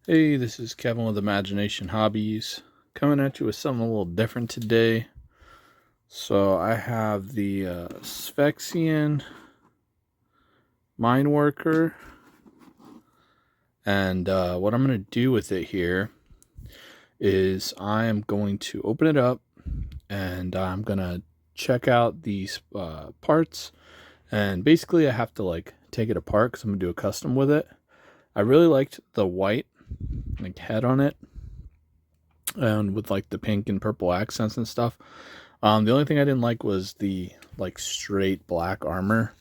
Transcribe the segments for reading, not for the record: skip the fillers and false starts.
Hey, this is Kevin with Imagination Hobbies, coming at you with something a little different today. So I have the Sphexian Mine Worker, and what I'm going to do with it here is I am going to open it up, and I'm going to check out these parts, and basically I have to like take it apart because I'm going to do a custom with it. I really liked the white like head on it, and with like the pink and purple accents and stuff. The only thing I didn't like was the like straight black armor,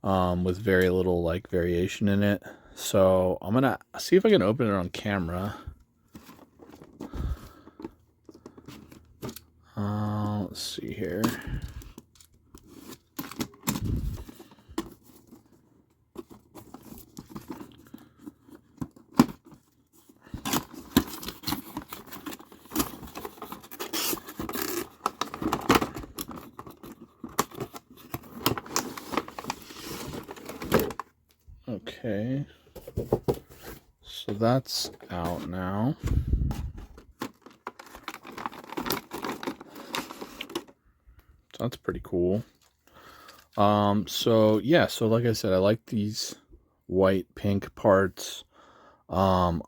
with very little like variation in it. So I'm gonna see if I can open it on camera. Let's see here. Okay, so that's out now. So that's pretty cool. So yeah, so like I said, I like these white pink parts. I'm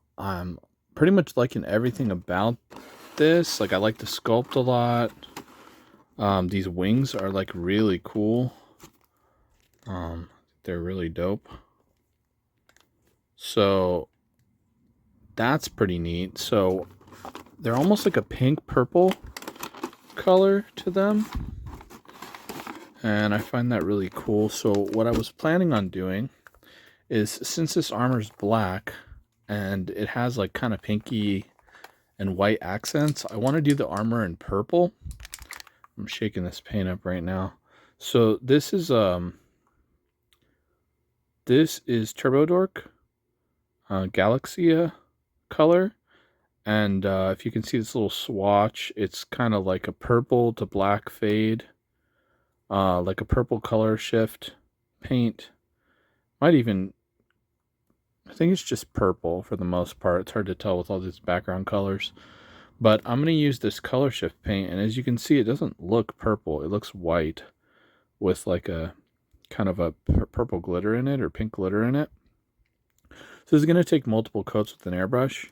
pretty much liking everything about this. Like I like the sculpt a lot. These wings are like really cool. They're really dope. So that's pretty neat. So they're almost like a pink purple color to them, and I find that really cool. So what I was planning on doing is, since this armor's black and it has like kind of pinky and white accents, I want to do the armor in purple. I'm shaking this paint up right now. So this is Turbo Dork Galaxia color, and if you can see this little swatch, it's kind of like a purple to black fade, like a purple color shift paint. Might even, I think it's just purple for the most part. It's hard to tell with all these background colors. But I'm going to use this color shift paint, and as you can see, it doesn't look purple. It looks white with like a kind of a purple glitter in it, or pink glitter in it. So it's going to take multiple coats with an airbrush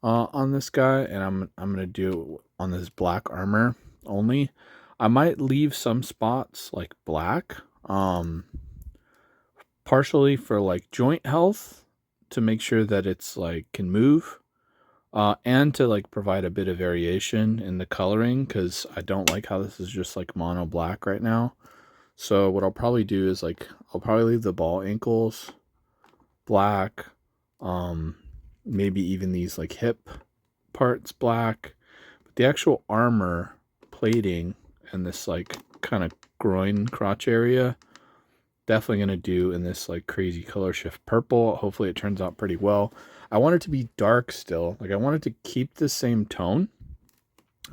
on this guy, and I'm going to do on this black armor only. I might leave some spots like black, partially for like joint health, to make sure that it's like can move, and to like provide a bit of variation in the coloring, because I don't like how this is just like mono black right now. So what I'll probably do is like I'll probably leave the ball ankles black, maybe even these like hip parts black, but the actual armor plating and this like kind of groin crotch area, definitely going to do in this like crazy color shift purple. Hopefully it turns out pretty well. I want it to be dark still. Like I want it to keep the same tone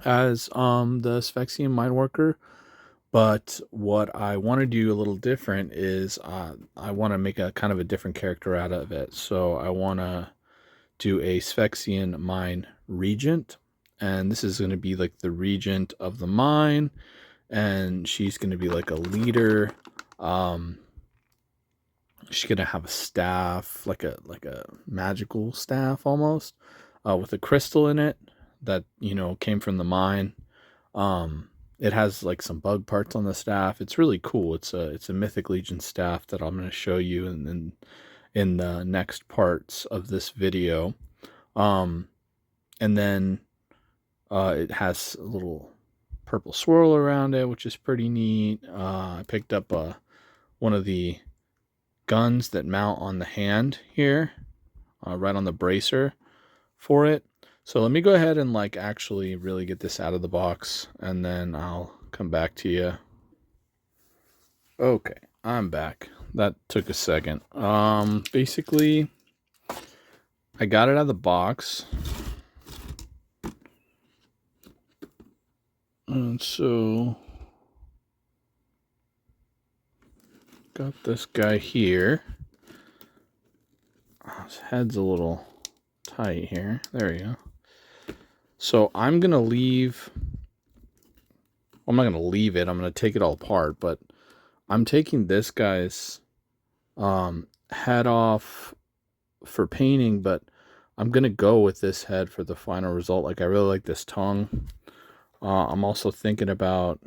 as the Sphexian Mindworker, but what I want to do a little different is I want to make a kind of a different character out of it. So I want to do a Sphexian Mine Regent, and this is going to be like the regent of the mine, and she's going to be like a leader. She's gonna have a staff, like a magical staff almost, with a crystal in it that came from the mine. It has like some bug parts on the staff. It's really cool. It's a Mythic Legion staff that I'm gonna show you in the next parts of this video. Um, and then it has a little purple swirl around it, which is pretty neat. I picked up one of the guns that mount on the hand here, right on the bracer for it. So let me go ahead and like actually really get this out of the box, and then I'll come back to you. Okay, I'm back. That took a second. Basically I got it out of the box, and so got this guy here. His head's a little tight here. There we go. So I'm going to leave... Well, I'm not going to leave it. I'm going to take it all apart. But I'm taking this guy's head off for painting. But I'm going to go with this head for the final result. Like, I really like this tongue. I'm also thinking about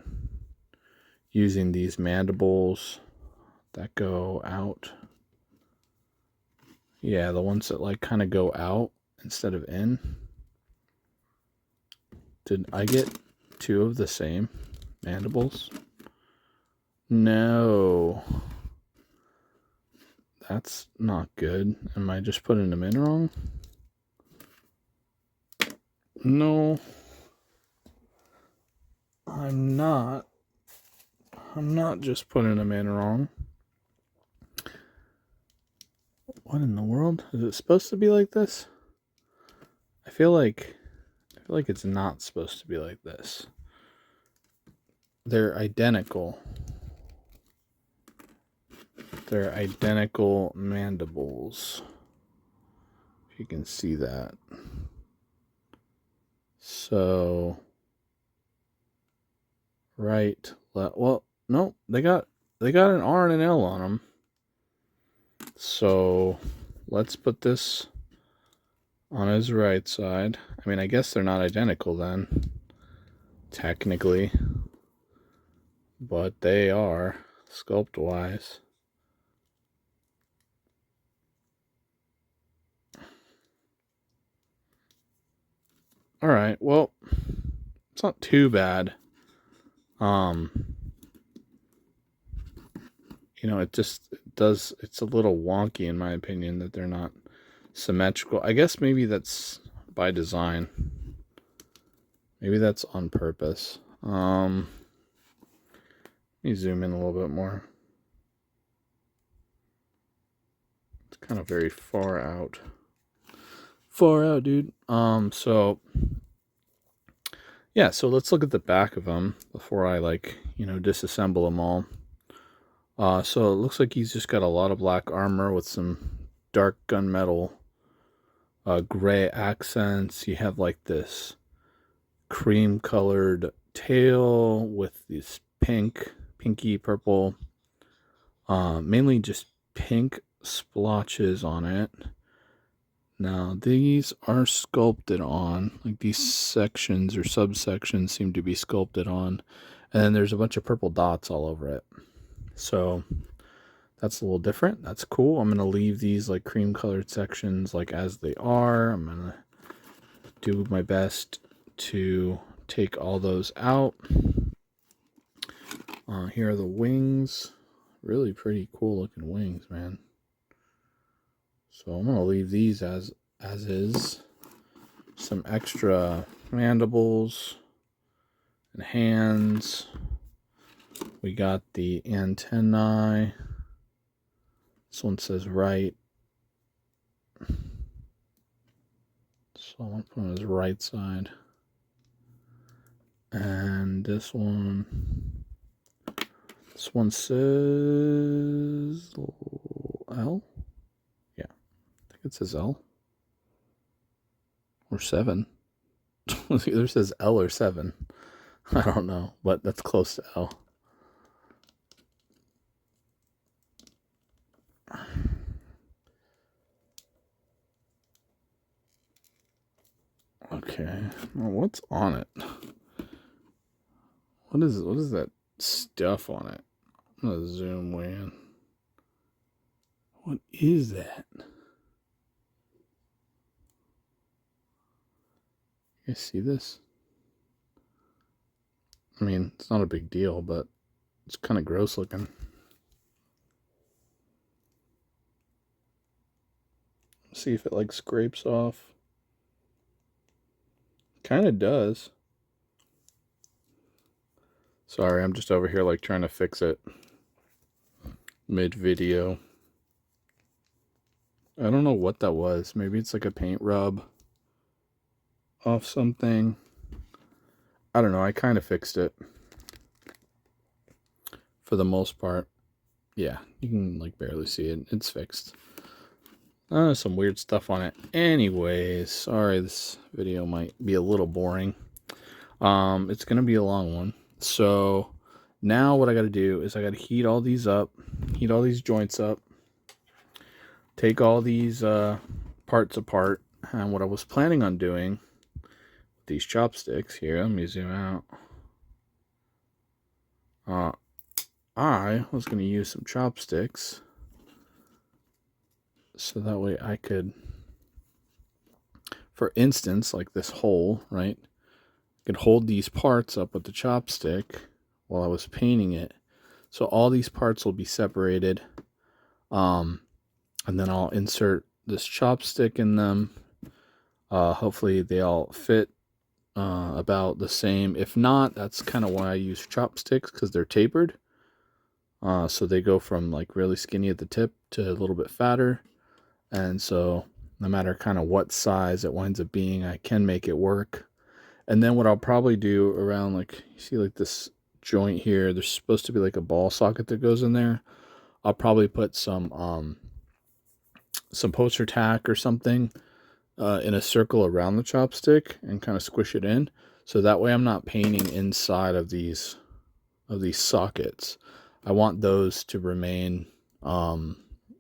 using these mandibles that go out. Yeah, the ones that like kind of go out instead of in. Did I get two of the same mandibles? No. That's not good. Am I just putting them in wrong? No. I'm not. I'm not just putting them in wrong. What in the world? Is it supposed to be like this? I feel like it's not supposed to be like this. They're identical. They're identical mandibles. If you can see that. So right, left. Well, no, they got an R and an L on them. So let's put this on his right side. I mean, I guess they're not identical then, technically, but they are sculpt-wise. All right, well, it's not too bad. You know, it's a little wonky in my opinion that they're not symmetrical. I guess maybe that's by design. Maybe that's on purpose. Let me zoom in a little bit more. It's kind of very far out. Far out, dude. So yeah, so let's look at the back of them before I disassemble them all. So it looks like he's just got a lot of black armor with some dark gunmetal gray accents. You have like this cream colored tail with these pinky purple, mainly just pink splotches on it. Now these are sculpted on, like these sections or subsections seem to be sculpted on, and then there's a bunch of purple dots all over it. So that's a little different. That's cool. I'm going to leave these like cream colored sections like as they are. I'm going to do my best to take all those out. Here are the wings. Really pretty cool looking wings, man. So I'm going to leave these as is. Some extra mandibles and hands. We got the antennae. This one says right. So I'm going to put on his right side. And this one says L? Yeah, I think it says L. Or 7. It either says L or 7. I don't know, but that's close to L. Okay, well, what's on it? What is that stuff on it? I'm gonna zoom way in. What is that? You guys see this? I mean, it's not a big deal, but it's kind of gross looking. See if it like scrapes off. Kind of does. Sorry, I'm just over here like trying to fix it mid-video. I don't know what that was. Maybe it's like a paint rub off something. I don't know. I kind of fixed it for the most part. Yeah, you can like barely see it. It's fixed. Some weird stuff on it. Anyways, sorry, this video might be a little boring. It's gonna be a long one. So now what I gotta do is I gotta heat all these up, heat all these joints up, take all these parts apart. And what I was planning on doing with these chopsticks here, let me zoom out. I was gonna use some chopsticks so that way I could, for instance, like this hole, right? I could hold these parts up with the chopstick while I was painting it. So all these parts will be separated. And then I'll insert this chopstick in them. Hopefully they all fit about the same. If not, that's kind of why I use chopsticks, because they're tapered. So they go from like really skinny at the tip to a little bit fatter. And so no matter kind of what size it winds up being, I can make it work. And then what I'll probably do around, like, you see like this joint here, there's supposed to be like a ball socket that goes in there. I'll probably put some poster tack or something in a circle around the chopstick and kind of squish it in. So that way I'm not painting inside of these sockets. I want those to remain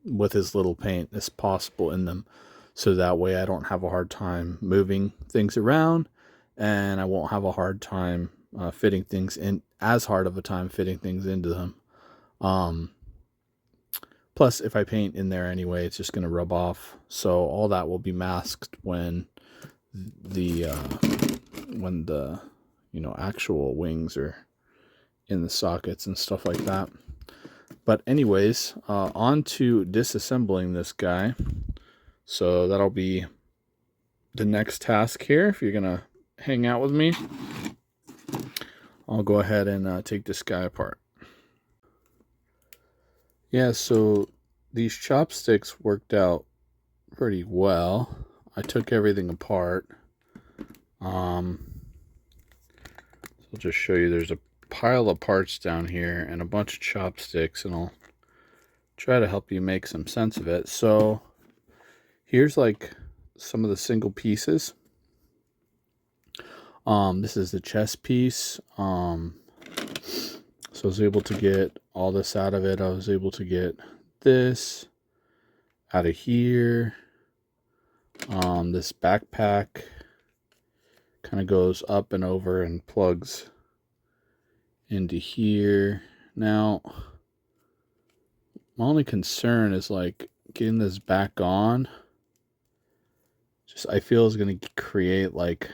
with as little paint as possible in them. So that way I don't have a hard time moving things around, and I won't have a hard time fitting things in, as hard of a time fitting things into them. Plus, if I paint in there anyway, it's just going to rub off. So all that will be masked when the actual wings are in the sockets and stuff like that. But anyways, on to disassembling this guy. So that'll be the next task here. If you're going to hang out with me, I'll go ahead and take this guy apart. Yeah, so these chopsticks worked out pretty well. I took everything apart. So I'll just show you, there's a pile of parts down here and a bunch of chopsticks, and I'll try to help you make some sense of it. So here's like some of the single pieces. This is the chest piece. So I was able to get all this out of it. I was able to get this out of here. This backpack kind of goes up and over and plugs into here. Now, my only concern is like getting this back on. Just, I feel is going to create like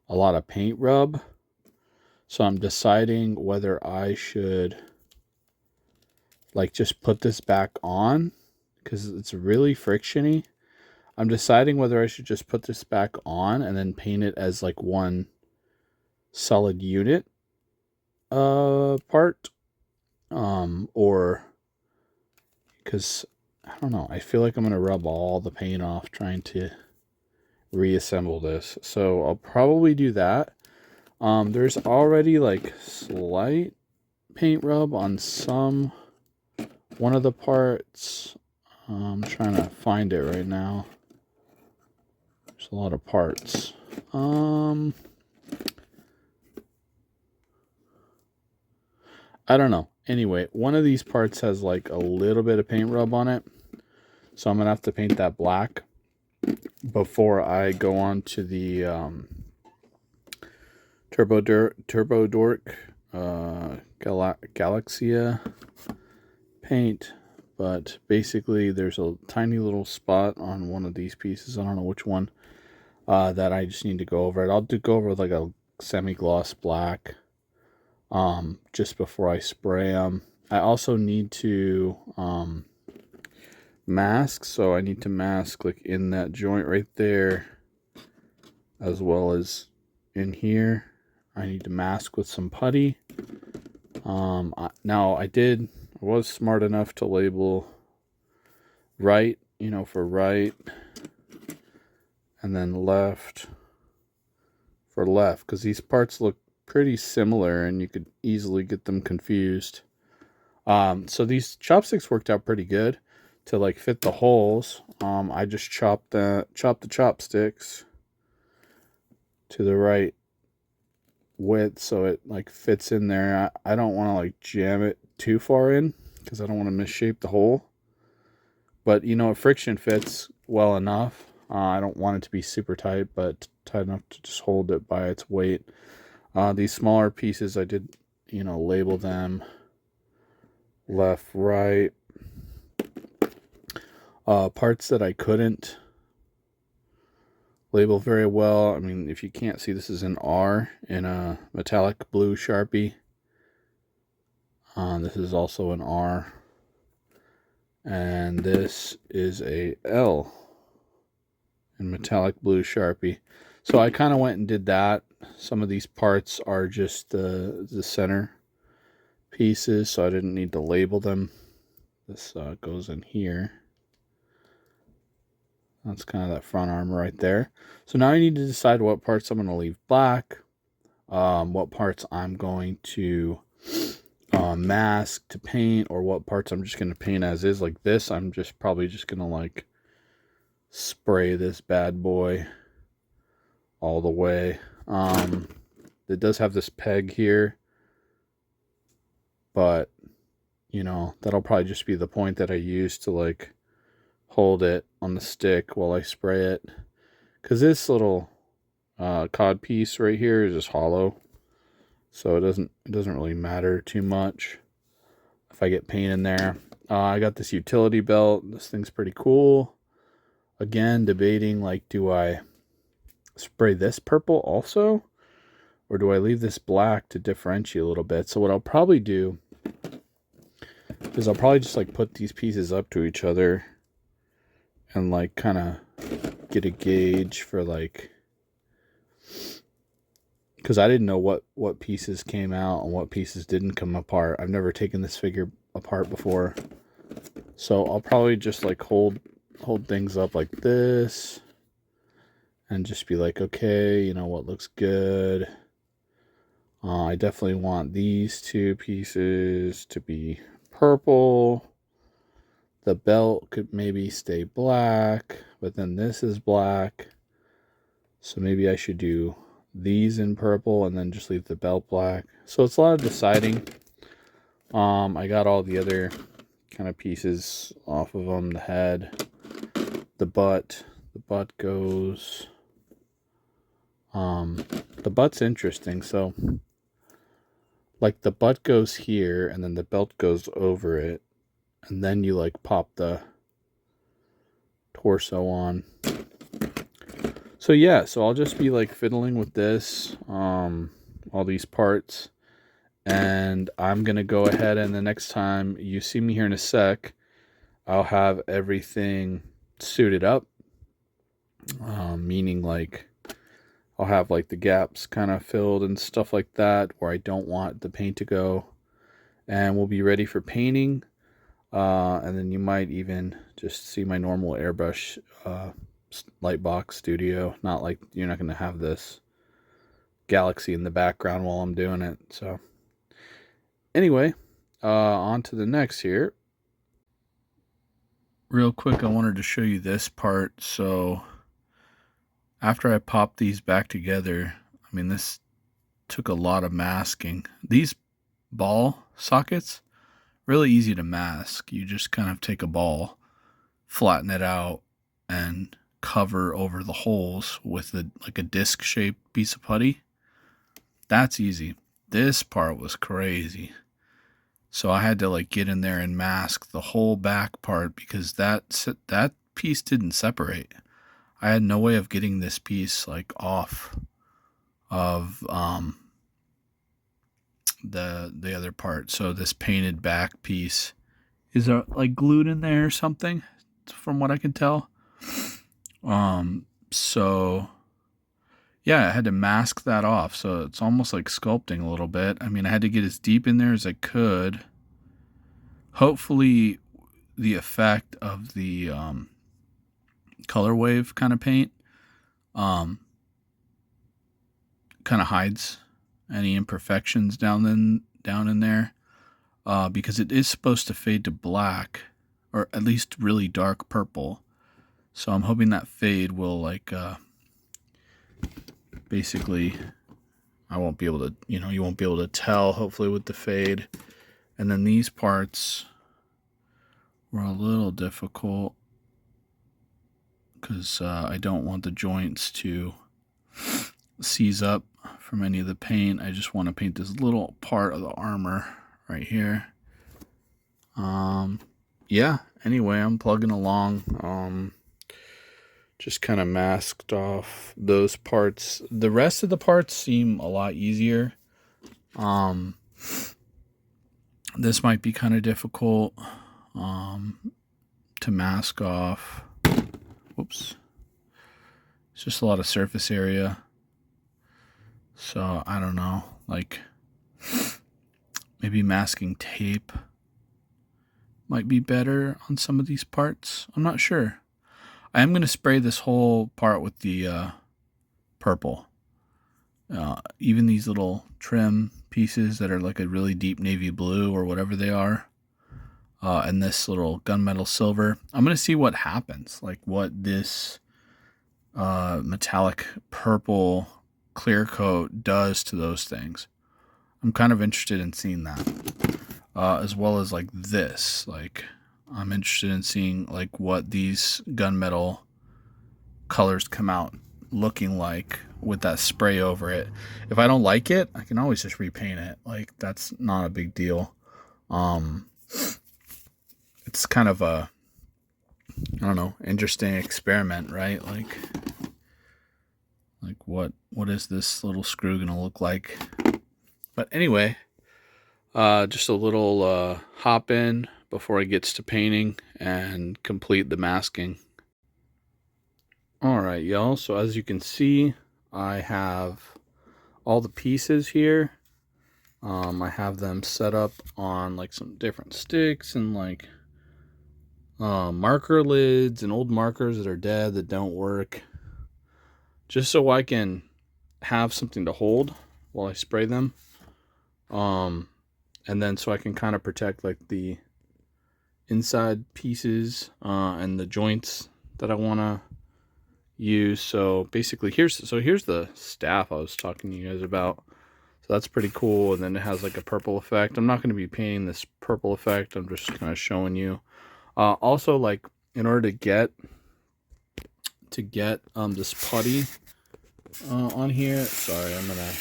a lot of paint rub. So I'm deciding whether I should like just put this back on, because it's really frictiony. I'm deciding whether I should just put this back on and then paint it as like one solid unit part, or, because I don't know, I feel like I'm gonna rub all the paint off trying to reassemble this. So I'll probably do that. There's already like slight paint rub on one of the parts. I'm trying to find it right now. There's a lot of parts. I don't know. Anyway, one of these parts has like a little bit of paint rub on it. So I'm going to have to paint that black before I go on to the Turbo Dork Galaxia paint. But basically there's a tiny little spot on one of these pieces. I don't know which one, that I just need to go over it. I'll go over with like a semi-gloss black just before I spray them. I also need to mask, so I need to mask like in that joint right there, as well as in here. I need to mask with some putty. Now I was smart enough to label right, for right, and then left for left, because these parts look pretty similar and you could easily get them confused. So these chopsticks worked out pretty good. to like fit the holes, I just chop the chopsticks to the right width so it like fits in there. I don't want to like jam it too far in because I don't want to misshape the hole. But you know, friction fits well enough. I don't want it to be super tight, but tight enough to just hold it by its weight. These smaller pieces, I did, you know, label them left, right. Parts that I couldn't label very well. I mean, if you can't see, this is an R in a metallic blue Sharpie. This is also an R. And this is a L in metallic blue Sharpie. So I kind of went and did that. Some of these parts are just the center pieces, so I didn't need to label them. This goes in here. That's kind of that front arm right there. So now I need to decide what parts I'm going to leave black, what parts I'm going to mask to paint, or what parts I'm just going to paint as is. Like this, I'm probably just going to like spray this bad boy all the way. It does have this peg here, but you know, that'll probably just be the point that I use to like hold it on the stick while I spray it, because this little cod piece right here is just hollow, so it doesn't really matter too much if I get paint in there. I got this utility belt. This thing's pretty cool. Again, debating like, do I spray this purple also, or do I leave this black to differentiate a little bit? So what I'll probably do is I'll probably just like put these pieces up to each other and like kind of get a gauge for like, because I didn't know what pieces came out and what pieces didn't come apart. I've never taken this figure apart before, so I'll probably just like hold things up like this and just be like, okay, you know what looks good. I definitely want these two pieces to be purple. The belt could maybe stay black, but then this is black. So maybe I should do these in purple and then just leave the belt black. So it's a lot of deciding. I got all the other kind of pieces off of them. The head, the butt goes. The butt's interesting. So like the butt goes here and then the belt goes over it. And then you like pop the torso on. So yeah, so I'll just be like fiddling with this, all these parts. And I'm going to go ahead, and the next time you see me here in a sec, I'll have everything suited up. Meaning like I'll have like the gaps kind of filled and stuff like that where I don't want the paint to go. And we'll be ready for painting. And then you might even just see my normal airbrush Lightbox studio. Not like you're not going to have this galaxy in the background while I'm doing it. So anyway, on to the next here. Real quick, I wanted to show you this part. So after I popped these back together, I mean, this took a lot of masking. These ball sockets, really easy to mask. You just kind of take a ball, flatten it out, and cover over the holes with like a disc-shaped piece of putty. That's easy. This part was crazy. So I had to like get in there and mask the whole back part because that piece didn't separate. I had no way of getting this piece like off of the other part. So this painted back piece is like glued in there or something, from what I can tell. So yeah, I had to mask that off. So it's almost like sculpting a little bit. I mean, I had to get as deep in there as I could. Hopefully the effect of the color wave kind of paint kind of hides any imperfections down in there, because it is supposed to fade to black or at least really dark purple. So I'm hoping that fade will like basically, I won't be able to, you won't be able to tell hopefully with the fade. And then these parts were a little difficult because I don't want the joints to seize up from any of the paint. I just want to paint this little part of the armor right here. Yeah, anyway, I'm plugging along. Just kind of masked off those parts. The rest of the parts seem a lot easier. This might be kind of difficult to mask off. Whoops. It's just a lot of surface area. So I don't know, like maybe masking tape might be better on some of these parts. I'm not sure. I am going to spray this whole part with the purple. Even these little trim pieces that are like a really deep navy blue or whatever they are. And this little gunmetal silver. I'm going to see what happens. Like what this metallic purple clear coat does to those things. I'm kind of interested in seeing that. As well as like this. Like I'm interested in seeing like what these gunmetal colors come out looking like with that spray over it. If I don't like it, I can always just repaint it. Like that's not a big deal. It's kind of a, I don't know, interesting experiment, right? Like what is this little screw gonna look like? But anyway, just a little hop in before it gets to painting and complete the masking. All right, y'all. So as you can see, I have all the pieces here. I have them set up on like some different sticks and like marker lids and old markers that are dead that don't work, just so I can have something to hold while I spray them. And then so I can kind of protect like the inside pieces and the joints that I want to use. So basically here's the staff I was talking to you guys about. So that's pretty cool. And then it has like a purple effect. I'm not going to be painting this purple effect. I'm just kind of showing you. Also, like in order to get this putty on here. Sorry, I'm gonna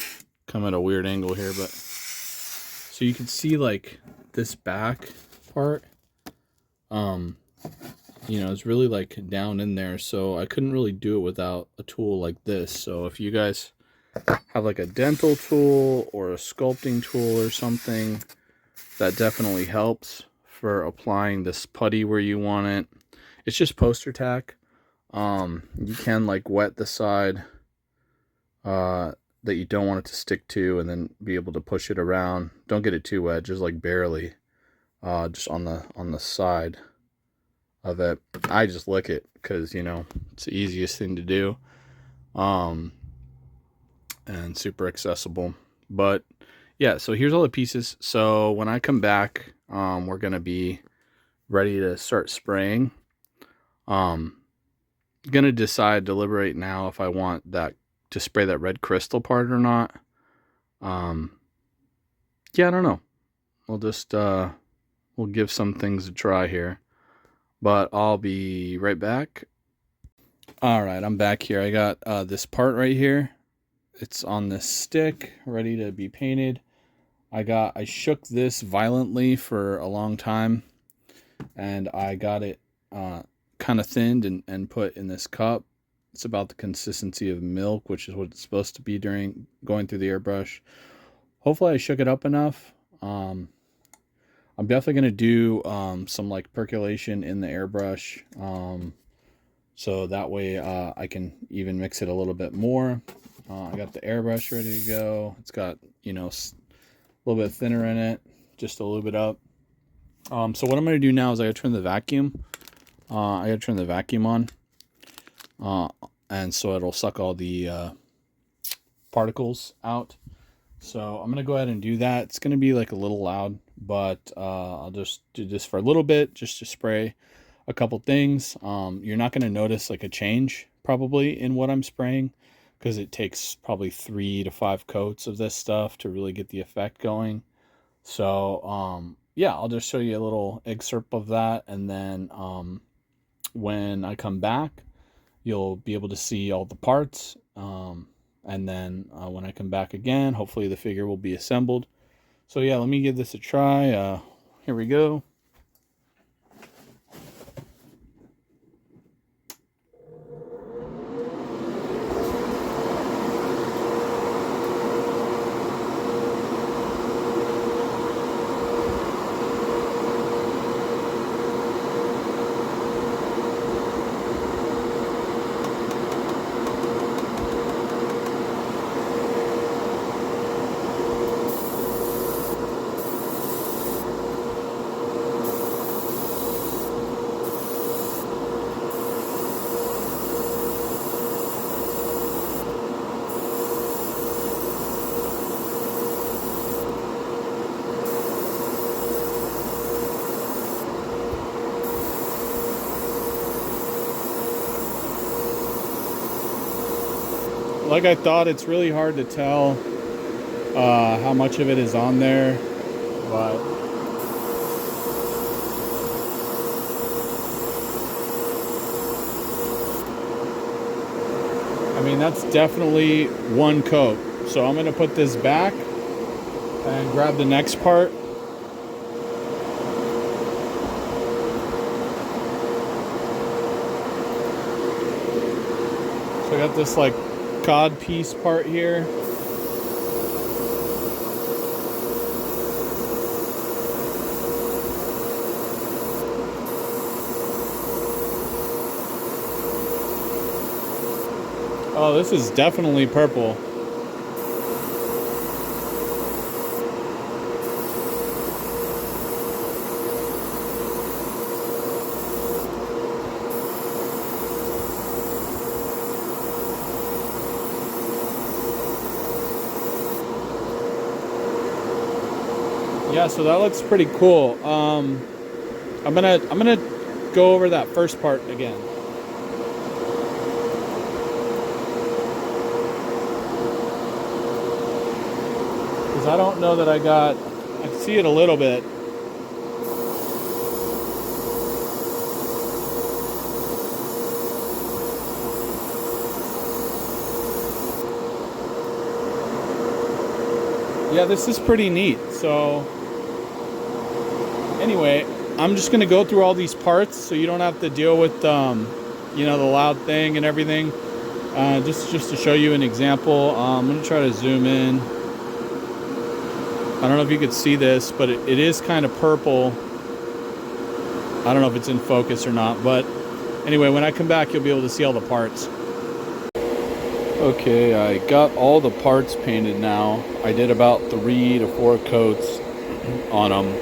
come at a weird angle here, but so you can see like this back part. It's really like down in there, so I couldn't really do it without a tool like this. So if you guys have like a dental tool or a sculpting tool or something, that definitely helps for applying this putty where you want it. It's just poster tack. You can like wet the side that you don't want it to stick to and then be able to push it around. Don't get it too wet, just like barely, just on the side of it. I just lick it because it's the easiest thing to do, and super accessible. But yeah, so here's all the pieces. So when I come back, we're gonna be ready to start spraying. Gonna deliberate now if I want that to spray that red crystal part or not. Yeah, I don't know. We'll just we'll give some things a try here, but I'll be right back. All right, I'm back here. I got this part right here. It's on this stick, ready to be painted. I shook this violently for a long time, and I got it kind of thinned and put in this cup. It's about the consistency of milk, which is what it's supposed to be during going through the airbrush. Hopefully I shook it up enough. I'm definitely going to do some like percolation in the airbrush. So that way I can even mix it a little bit more. I got the airbrush ready to go. It's got, a little bit thinner in it, just a little bit up. So what I'm going to do now is I got to turn the vacuum. On. And so it'll suck all the particles out. So I'm going to go ahead and do that. It's going to be like a little loud, but I'll just do this for a little bit just to spray a couple things. You're not going to notice like a change probably in what I'm spraying, because it takes probably 3 to 5 coats of this stuff to really get the effect going. So yeah, I'll just show you a little excerpt of that, and then when I come back, you'll be able to see all the parts. And then when I come back again, hopefully the figure will be assembled. So yeah, let me give this a try. Here we go. Like I thought, it's really hard to tell how much of it is on there, but I mean, that's definitely one coat. So I'm going to put this back and grab the next part. So I got this like cod piece part here. Oh, this is definitely purple. Yeah, so that looks pretty cool. I'm gonna go over that first part again. Because I don't know that I can see it a little bit. Yeah, this is pretty neat. So anyway, I'm just gonna go through all these parts so you don't have to deal with you know, the loud thing and everything. Just to show you an example, I'm gonna try to zoom in. I don't know if you could see this, but it is kind of purple. I don't know if it's in focus or not, but anyway, when I come back, you'll be able to see all the parts. Okay, I got all the parts painted now. I did about 3 to 4 coats on them.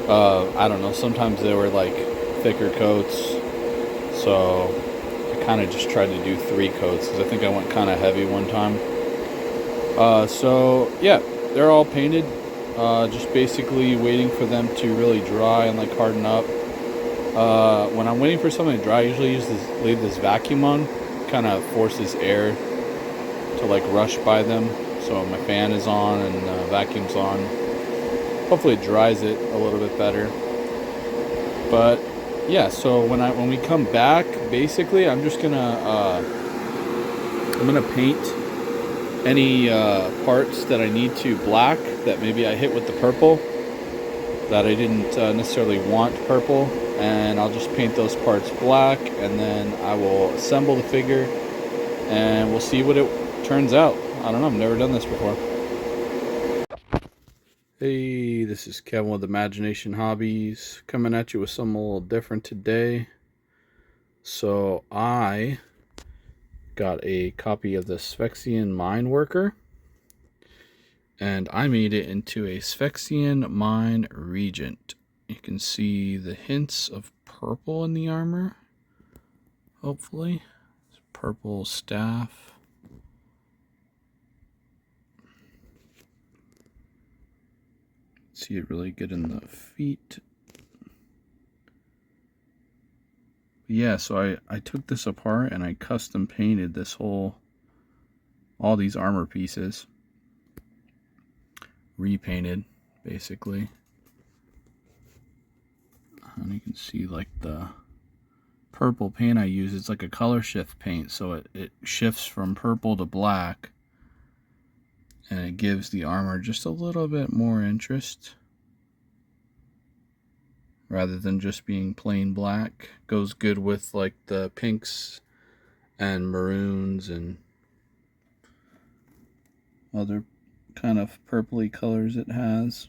I don't know, sometimes they were like thicker coats, so I kind of just tried to do 3 coats because I think I went kind of heavy one time. So yeah, they're all painted. Just basically waiting for them to really dry and like harden up. When I'm waiting for something to dry, I usually leave this vacuum on. Kind of forces air to like rush by them. So my fan is on and vacuum's on. Hopefully it dries it a little bit better. But yeah, so when we come back, basically I'm just gonna paint any parts that I need to black that maybe I hit with the purple that I didn't necessarily want purple, and I'll just paint those parts black, and then I will assemble the figure and we'll see what it turns out. I don't know, I've never done this before. Hey, this is Kevin with Imagination Hobbies, coming at you with something a little different today. So I got a copy of the Sphexian Mine Worker, and I made it into a Sphexian Mine Regent. You can see the hints of purple in the armor, hopefully. It's purple staff. See it really good in the feet. Yeah, so I took this apart and I custom painted this all these armor pieces. Repainted, basically. And you can see like the purple paint I use, it's like a color shift paint, so it shifts from purple to black, and it gives the armor just a little bit more interest rather than just being plain black. Goes good with like the pinks and maroons and other kind of purpley colors it has.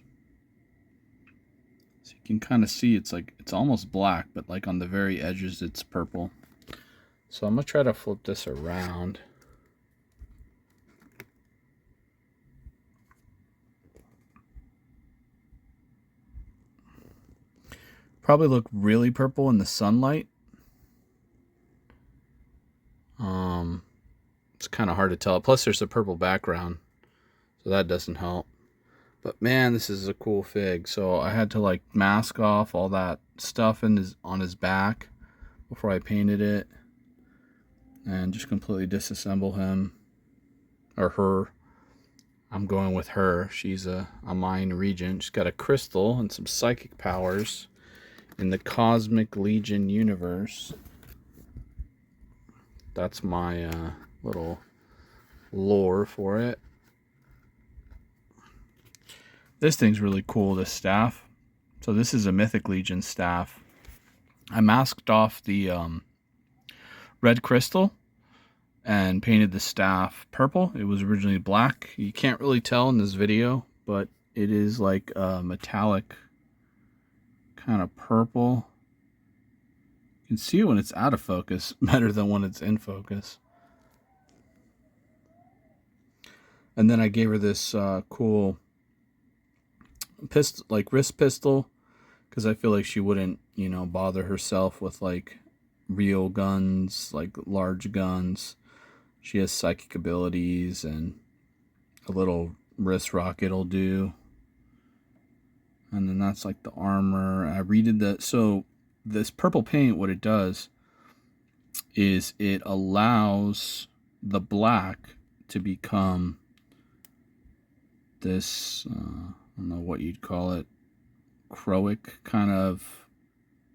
So you can kind of see it's almost black, but like on the very edges it's purple. So I'm gonna try to flip this around. Probably look really purple in the sunlight. It's kind of hard to tell. Plus there's a purple background, so that doesn't help. But man, this is a cool fig. So I had to like mask off all that stuff on his back before I painted it, and just completely disassemble him or her. I'm going with her. She's a Mind Regent. She's got a crystal and some psychic powers in the Cosmic Legion universe. That's my little lore for it. This thing's really cool, this staff. So this is a Mythic Legion staff. I masked off the red crystal and painted the staff purple. It was originally black. You can't really tell in this video, but it is like a metallic kind of purple. You can see it when it's out of focus better than when it's in focus. And then I gave her this cool pistol, like wrist pistol, because I feel like she wouldn't, bother herself with like real guns, like large guns. She has psychic abilities, and a little wrist rocket will do. And then that's like the armor. I redid that. So this purple paint, what it does is it allows the black to become this, I don't know what you'd call it, croic kind of,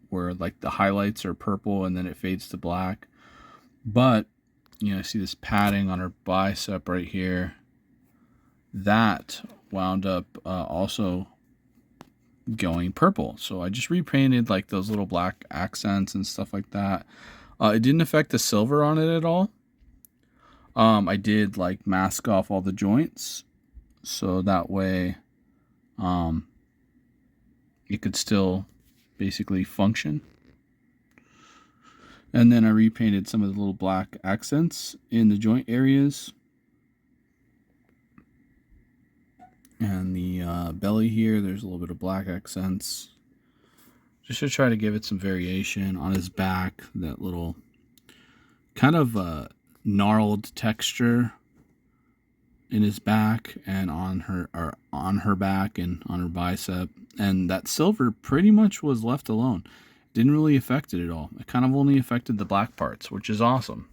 where like the highlights are purple and then it fades to black. But see this padding on her bicep right here, that wound up also going purple. So I just repainted like those little black accents and stuff like that. It didn't affect the silver on it at all. I did like mask off all the joints, so that way it could still basically function. And then I repainted some of the little black accents in the joint areas. And the belly here, there's a little bit of black accents. Just to try to give it some variation. On his back, that little kind of gnarled texture in his back and on her back and on her bicep. And that silver pretty much was left alone. Didn't really affect it at all. It kind of only affected the black parts, which is awesome.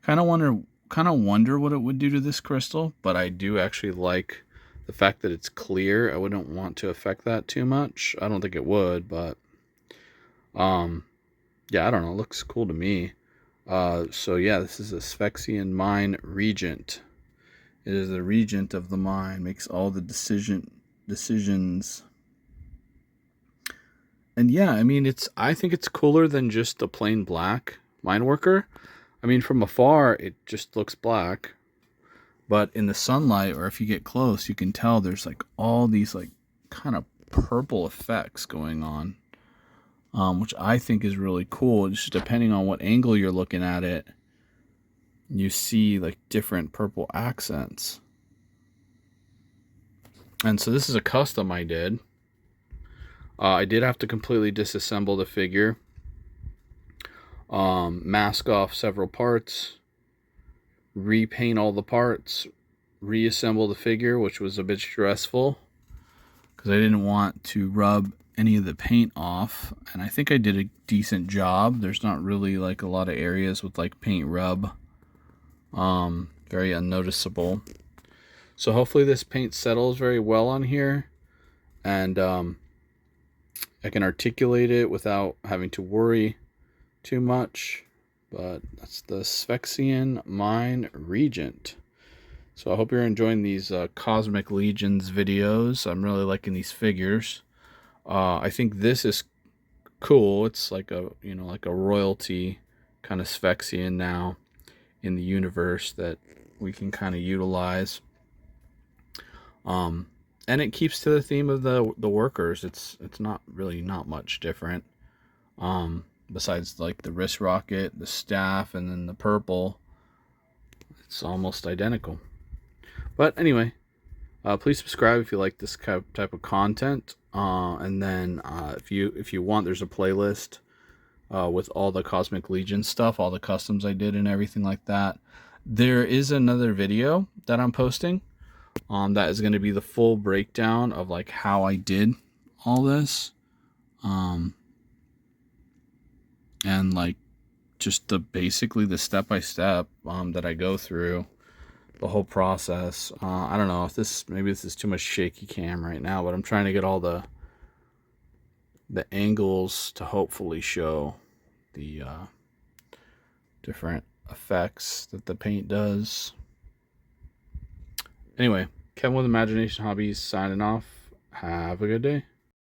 Kind of wonder what it would do to this crystal, but I do actually like the fact that it's clear. I wouldn't want to affect that too much. I don't think it would, but yeah, I don't know. It looks cool to me. So yeah, this is a Sphexian Mind Regent. It is the regent of the mind, makes all the decisions. And yeah, I mean, I think it's cooler than just the plain black Mind Worker. I mean, from afar, it just looks black. But in the sunlight, or if you get close, you can tell there's like all these like kind of purple effects going on, which I think is really cool. Just depending on what angle you're looking at it, you see like different purple accents. And so this is a custom I did. I did have to completely disassemble the figure, mask off several parts, repaint all the parts, reassemble the figure, which was a bit stressful because I didn't want to rub any of the paint off, and I think I did a decent job. There's not really like a lot of areas with like paint rub, very unnoticeable. So hopefully this paint settles very well on here, and I can articulate it without having to worry too much. But that's the Sphexian Mine Regent. So I hope you're enjoying these Cosmic Legions videos. I'm really liking these figures. I think this is cool. It's like a, you know, like a royalty kind of Sphexian now in the universe that we can kind of utilize. And it keeps to the theme of the workers. It's not really not much different. Besides like the wrist rocket, the staff, and then the purple, it's almost identical. But anyway, please subscribe if you like this type of content. And then if you want, there's a playlist with all the Cosmic Legion stuff, all the customs I did and everything like that. There is another video that I'm posting that is going to be the full breakdown of like how I did all this. And like just basically the step-by-step that I go through the whole process. I don't know if maybe this is too much shaky cam right now, but I'm trying to get all the angles to hopefully show the different effects that the paint does. Anyway, Kevin with Imagination Hobbies signing off. Have a good day.